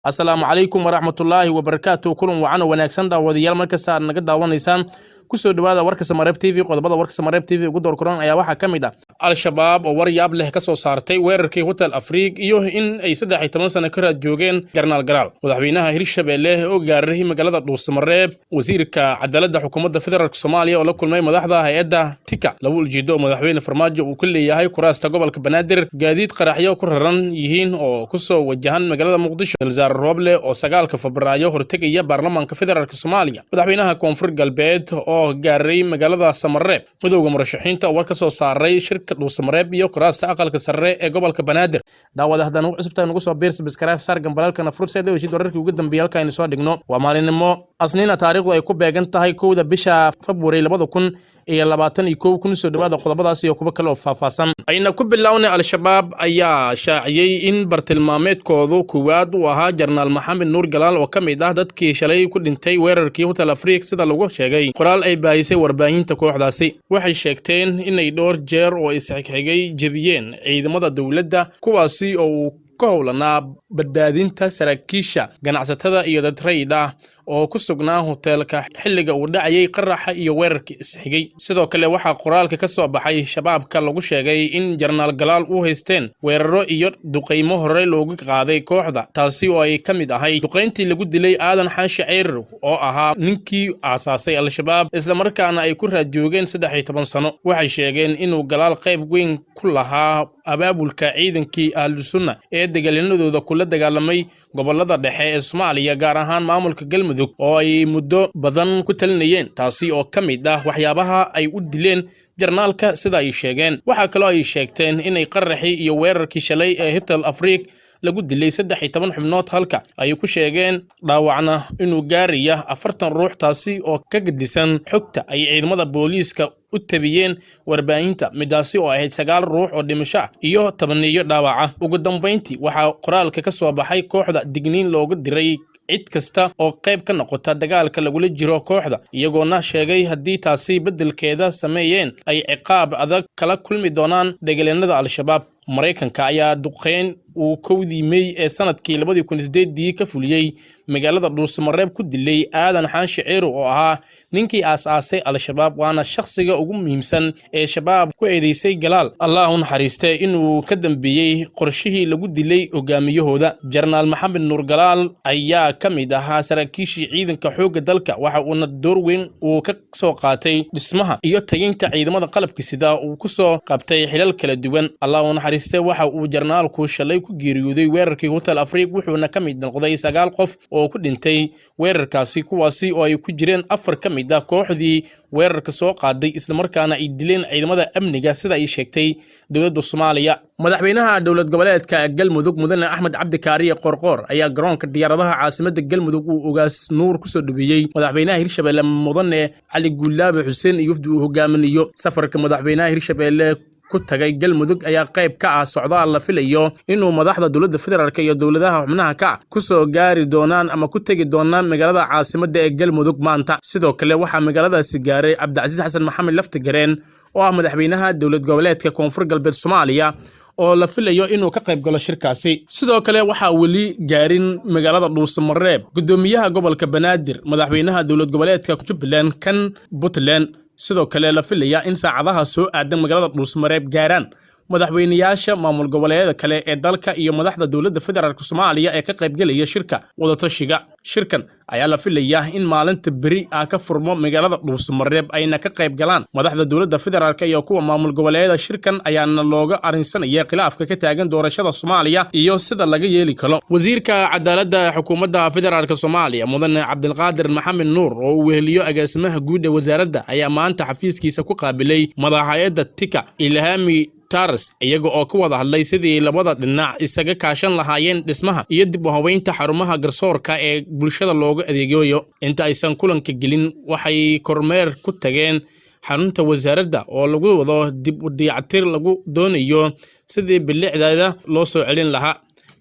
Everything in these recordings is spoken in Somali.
السلام عليكم ورحمة الله وبركاته كلهم وعنا ونكسن داوديال markasta aad naga daawanaysaan kusoo dhawaada warka Samareeb TV qodobada warka Samareeb TV ugu door koran ayaa waxa kamid ah al-shabaab oo war yaab leh ka soo saartay weerarkii hotel Afrique iyo in ay 13 sano ka raad joogeen Garnaal Garaal madaxweynaha Hirshabelle oo gaaray magaalada Dhuusamareeb wasiirka cadaaladda xukuumadda federaalka Soomaaliya oo la kulmay madaxda hay'adda Tika lagu ujeedo madaxweyne Farmaajo uu ku leeyahay kuraasta gobolka Banaadir gaadiid qaraxyo ku raran yihiin oo ku soo wajahan magaalada Muqdisho Roble oo 9 Febraayo hortagaya baarlamaanka federaalka Soomaaliya madaxweynaha Koonfur Galbeed oo gaaray magaalada Samareeb madowga murashaxiinta war ka soo saaray shirka Dhuusamareeb iyo kuraasta aqalka sare ee gobolka Banaadir daawadahan ugu cusubtaan ugu soo biir subscribe sar gambalaalkana fursadda oo wararkii ugu dambeeyay halka aynu soo dhigno waa maalinimo asniina taariikhdu ay ku beegan tahay 1 bisha Febraayo 2021 kun soo dhawaada qodobadaas iyo kuba kale oo faahfaahsan ayna ku bilownay al-shabaab ayaa shaaciyay in bartilmaameedkoodu kuwaad uu ahaa Jarnaal Maxamed Nuur Galaal oo kamid ah dadkii shalay ku dhintay weerarkii hotel Afrique sida lagu sheegay qoraal ay baahisay warbaahinta kooxdaasi waxay sheegteen inay dhowr jeer oo isxigxigay jabiyeen ciidamada dawladda kuwaasi oo ka howlanaa badbaadinta saraakiisha ganacsatada iyo dad rayid ah oo ku sugnaa hotelka xilliga uu dhacayay qaraxa iyo weerarkii isxigay sidoo kale waxa qoraalka ka soo baxay shabaabka lagu sheegay in Jarnaal Galaal uu haysteen weeraro iyo duqeymo hore loogu qaaday kooxda taasi oo ay kamid ahay duqeyntii lagu dilay Aadan Xaashi Ceyr oo ahaa ninkii aasaasay al-shabaab isla markaana ay ku raad joogeen 13 sano waxay sheegeen inuu Galaal qayb weyn ku lahaa abaabulka ciidankii Ahlusunna ee dagaalanadooda kula dagaalamay gobolada dhexe ee Soomaaliya gaar ahaan maamulka Galmudug oo ay muddo badan ku talinayeen taasi oo kamid ah waxyaabaha ay u dileen jarnaalka sida ay sheegeen waxa kale oo ay sheegteen inay qaraxii iyo weerarkii shalay ee hotel Afrique lagu dilay 13 xubnood halka ay ku sheegeen dhaawacna inuu gaaraya 40 ruux taasi oo ka gedisan xogta ay ciidamada booliiska u tabiyeen warbaahinta midaasi oo ahayd 9 ruux oo dhimasho iyo 10 dhaawaca ugu dambeyntii waxa qoraalka ka soo baxay kooxda digniin loogu diray cid kasta oo qayb ka noqota dagaalka lagula jiro kooxda iyagoona sheegay haddii taasi bedelkeeda sameeyeen ay ciqaab adag kala kulmi doonaan dagaalanada al-shabaab Mareykanka ayaa duqeyn uu kowdii May ee sanadkii 2008 ka fuliyay magaalada Dhuusamareeb ku dilay Aadan Xaashi Ceyr oo ahaa ninkii aasaasay al-shabaab waana shakhsiga ugu muhiimsan ee shabaab ku eedeysay Galaal Allah u naxariistay inuu ka dambeeyay qorshihii lagu dilay hogaamiyahooda Jarnaal Maxamed Nuur Galaal ayaa kamid ahaa saraakiishii ciidanka xoogga dalka waxa uu door weyn uu ka soo qaatay dhismaha iyo tayeynta ciidamada qalabka sida uu ku soo qabtay xilal kala duwan Allah u naxariistay waxa uu jarnaalku shalay ku geeriyooday weerarkii hotel Afrique wuxuuna kamid noqday 9 qof oo ku dhintay weerarkaasi kuwaasi oo ay ku jireen 4 kamid ah kooxdii weerarka soo qaaday isla markaana ay dileen ciidamada amniga sida ay sheegtay dawladda Soomaaliya madaxweynaha dawlad goboleedka Galmudug mudane Axmed Cabdi Kaariye Qorqor ayaa garoonka diyaaradaha caasimadda Galmudug uu ugaas nuur ku soo dhaweeyay madaxweynaha Hirshabelle mudane Cali Guulaabe Xuseen iyo wafdi uu hogaaminayo safarka madaxweynaha Hirshabelle ku tagay Galmudug ayaa qayb ka ah socdaal la filayo inuu madaxda dawladda federaalka iyo dawladaha xubnaha ka ku soo gaari doonaan ama ku tagi doonaan magaalada caasimadda ee Galmudug maanta sidoo kale waxa magaaladaasi gaaray Cabdicasiis Xasan Maxamed Laftigareen oo ah madaxweynaha dawlad goboleedka Koonfur Galbeed Soomaaliya oo la filayo inuu ka qayb galo shirkaasi sidoo kale waxa wali gaarin magaalada Dhuusamareeb gudoomiyaha gobolka Banaadir madaxweynaha dawlad goboleedka Jubbaland kan Puntland sidoo kale la filaya in saacadaha soo aadan magaalada Dhuusamareeb gaaraan madaxweynayaasha maamul goboleedyada kale ee dalka iyo madaxda dawladda federaalka Soomaaliya ee ka qayb galaya shirka wadatashiga shirkan ayaa la filayaa in maalinta bari ka furmo magaalada Dhuusamareeb ayna ka qayb galaan madaxda dawladda federaalka iyo kuwa maamul goboleedyada shirkan ayaana looga arinsanaya khilaafka ka taagan doorashada Soomaaliya iyo sida laga yeeli karo wasiirka cadaaladda xukuumadda federaalka Soomaaliya mudane Cabdilqaadir Maxamed Nuur oo uu weheliyo agaasimaha guud ee wasaaradda ayaa maanta xafiiskiisa ku qaabilay madaxayada Tika Ilhaami Taras iyaga oo ka wada hadlay sidii labada dhinac isaga kaashan lahaayeen dhismaha iyo dib u habeynta xarumaha garsoorka ee bulshada looga adeegayo inta aysan kulanka gelin waxay kormeer ku tageen xarunta wasaaradda oo lagu wado dib u dayactir lagu doonayo sidii bilicdeeda loo soo celin lahaa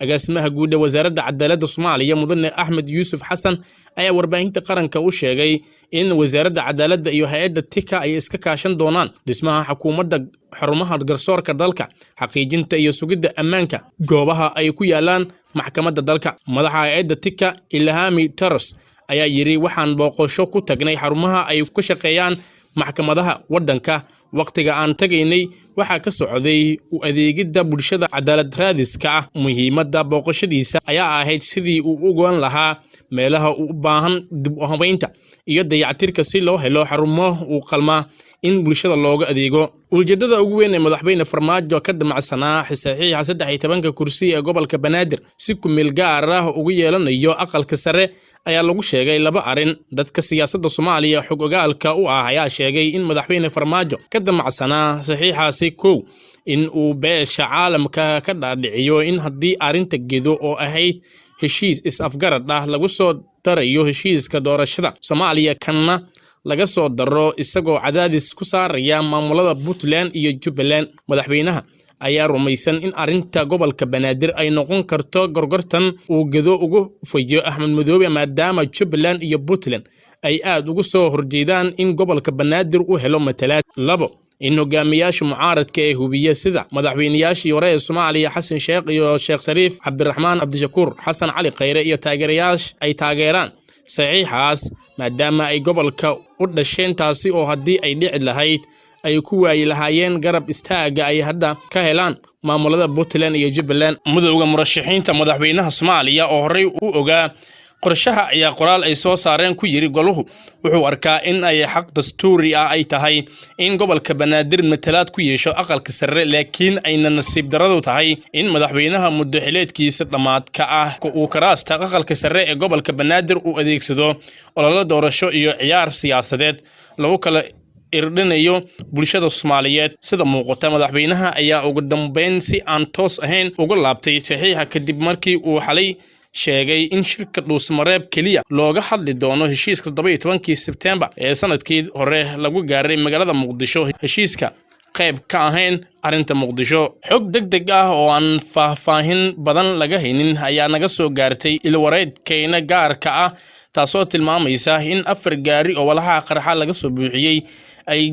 agaasimaha guud ee wasaaradda cadaaladda Soomaaliya mudane Axmed Yuusuf Xasan ayaa warbaahinta qaranka u sheegay in wasaaradda cadaaladda iyo hay'adda Tika ay iska kaashan doonaan dhismaha xukuumadda xarumaha garsoorka dalka xaqiijinta iyo sugidda ammaanka goobaha ay ku yaalaan maxkamadda dalka. Madaxa hay'adda Tika Ilhami Taras ayaa yiri waxaan booqasho ku tagnay xarumaha ay ku shaqeeyaan maxkamadaha waddanka. Waqtiga aan tagaynay waxa ka socday u adeegidda bulshada cadaalad raadiska ah. Muhiimadda booqashadiisa ayaa ahayd sidii uu u go'an lahaa meelaha u baahan dib u habeynta iyo dayactirka si loo helo xarumo u qalma in bulshada looga adeego. Ujeedada ugu weyn ee madaxweyne Farmaajo ka damacsanaa saxiixa 13 kursi ee gobolka Banaadir si ku meel gaar ah ugu yeelanayo aqalka sare ayaa lagu sheegay laba arin. Dadka siyaasadda Soomaaliya xog ogaalka u ah ayaa sheegay in madaxweyne Farmaajo ka damacsanaa saxiixaasi kow in uu beesha caalamka ka dhaadhiciyo in haddii arinta gedo oo ahayd heshiis is-afgarad ah lagu soo darayo heshiiska doorashada Soomaaliya kana laga soo daro isagoo cadaadis ku saaraya maamulada Puntland iyo Jubbaland. Madaxweynaha ayaa rumaysan in arinta gobolka Banaadir ay noqon karto gorgortan uu gedo ugu fajiyo Axmed Madoobe maadaama Jubbaland iyo Puntland ay aad ugu soo horjeedaan in gobolka Banaadir uu helo matalaad. Labo in hogaamiyaasha mucaaradka ee hubiya sida madaxweynayaashii hore ee Soomaaliya Xasan Sheekh iyo Sheekh Shariif Cabdiraxmaan Cabdishakuur Xasan Cali Khayre iyo taageerayaasha ay taageeraan saxiixaas maadaama ay gobolka u dhasheen, taasi oo haddii ay dhici lahayd ay ku waayi lahaayeen garab istaaga ay hadda ka helaan maamulada Puntland iyo Jubbaland. Madowga murashaxiinta madaxweynaha Soomaaliya oo horey u ogaa qorshaha ayaa qoraal ay soo saareen ku yiri goluhu wuxuu arkaa in ay xaq dastuuri ah ay tahay in gobolka Banaadir matalaad ku yeesho aqalka sare, laakiin ayna nasiib daradu tahay in madaxweynaha muddo xileedkiisa dhamaadka ah uu karaasta aqalka sare ee gobolka Banaadir u adeegsado olole doorasho iyo ciyaar siyaasadeed lagu kala irdhinayo bulshada Soomaaliyeed. Sida muuqata madaxweynaha ayaa ugu dambeyn si aan toos ahayn uga laabtay saxiixa kadib markii uu xalay sheegay in shirka Dhuusamareeb kaliya looga hadli doono heshiiska 17 Sebtembar ee sanadkii hore lagu gaaray magaalada Muqdisho. Heshiiska qayb ka ahayn arinta Muqdisho. Xog degdeg ah oo aan faahfaahin badan laga haynin ayaa naga soo gaartay ilwareedkeena gaarka ah taasoo tilmaamaysa in 4 gaari oo walaha qarxa laga soo buuxiyay ay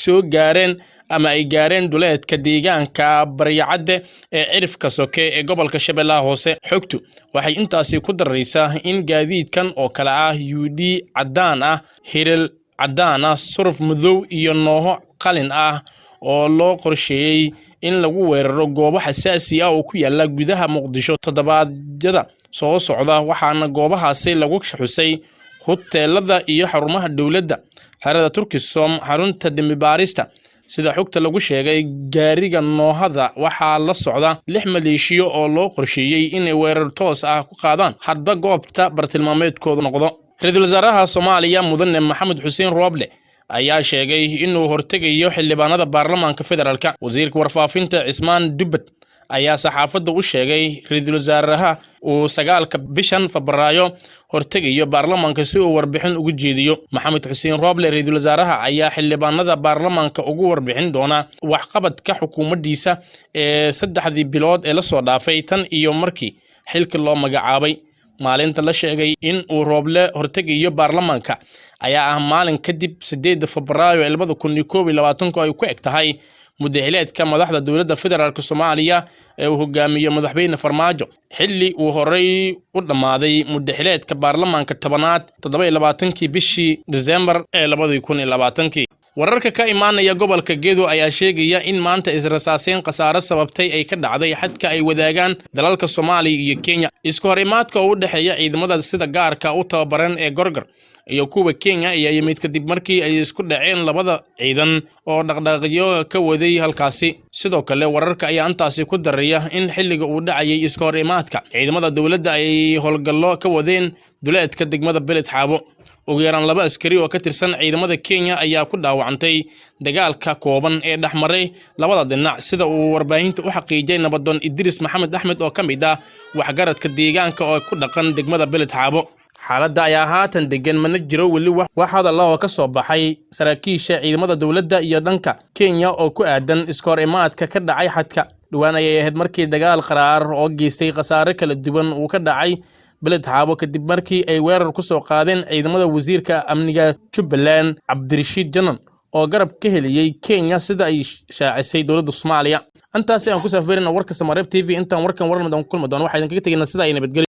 soo gaareen ama ay gaareen duleedka deegaanka Baryacadde ee cirifka soke ee gobolka Shabeellaha Hoose. Xogtu waxay intaasi ku daraysaa in gaadiidkan oo kala ah UD cadaan ah, Hiral cadaan ah, Suruf madow iyo nooho qalin ah oo loo qorsheeyay in lagu weeraro goobo xasaasi ah oo ku yaala gudaha Muqdisho toddobaadyada soo socda, waxaana goobahaasi lagu xusay hoteelada iyo xarumaha dawladda, xarada Turkisom, xarunta dembi baarista. Sida xogta lagu sheegay gaariga noohada waxaa la socda 6 maleeshiyo oo loo qorsheeyay inay weerar toos ah ku qaadaan hadba goobta bartilmaameedkooda noqdo. Ra'iisul Wasaaraha Soomaaliya Mudane Maxamed Xuseen Rooble ayaa sheegay inuu hortegayo xildhibaanada baarlamaanka federaalka. Wasiirka warfaafinta Cismaan Dubbad ayaa saxaafadda u sheegay ra'iisul wasaaraha uu 9 bishan Febraayo hortegayo baarlamaanka si uu warbixin ugu jeediyo. Maxamed Xuseen Rooble ra'iisul wasaaraha ayaa xildhibaanada baarlamaanka ugu warbixin doona waxqabadka xukuumaddiisa ee 3 bilood ee la soo dhaafay tan iyo markii xilka loo magacaabay. Maalinta la sheegay in uu Rooble hortegayo baarlamaanka ayaa ah maalin kadib 8 Febraayo 2021 ay ku eg tahay muddaxileedka madaxda dowladda federaalka Soomaaliya ee uu hogaamiyo madaxweyne Farmaajo xilli uu horey u dhamaaday muddaxileedka baarlamaanka 27 bishii December ee 2020. Wararka ka imaanaya gobolka Gedo ayaa sheegaya in maanta israasaaseen khasaare sababtay ay ka dhacday xadka ay wadaagaan dalalka Soomaaliya iyo Kenya. Isku horimaadka u dhaxeeya ciidamada sida gaarka u tababaran ee Gorgor iyo kuwa Kenya ayaa yimid kadib markii ay isku dhaceen labada ciidan oo dhaqdhaqaaqyo ka waday halkaasi. Sidoo kale wararka ayaa intaasi ku daraya in xilliga uu dhacayay isku horimaadka ciidamada dawladda ay howlgallo ka wadeen duleedka degmada Beled Xaabo. ugu yaraan 2 askari oo ka tirsan ciidamada Kenya ayaa ku dhaawacantay dagaalka kooban ee dhaxmaray labada dhinac, sida uu warbaahinta u xaqiijiyay nabadoon Idris Maxamed Axmed oo kamid ah waxgaradka deegaanka oo ku dhaqan degmada Beled Xaabo. xaaladda ayaa haatan degan, mana jiro weli wax hadal oo ka soo baxay saraakiisha ciidamada dawladda iyo dhanka Kenya oo ku aadan iskoor imaadka ka dhacay xadka. dhawaan ayay ahayd markii dagaal qaraar oo geystay khasaare kala duwan uu ka dhacay Beled Xaabo kadib markii ay weerar ku soo qaadeen ciidamada wasiirka amniga Jubbaland Cabdirashiid Janan oo garab ka heliyay Kenya sida ay shaacisay dowladda Soomaaliya. intaasi aan ku safeerina warka Samareeb TV intaan warkan warna doon kulma doon waxa idin kaga tagnaa sida ay nabadgelyo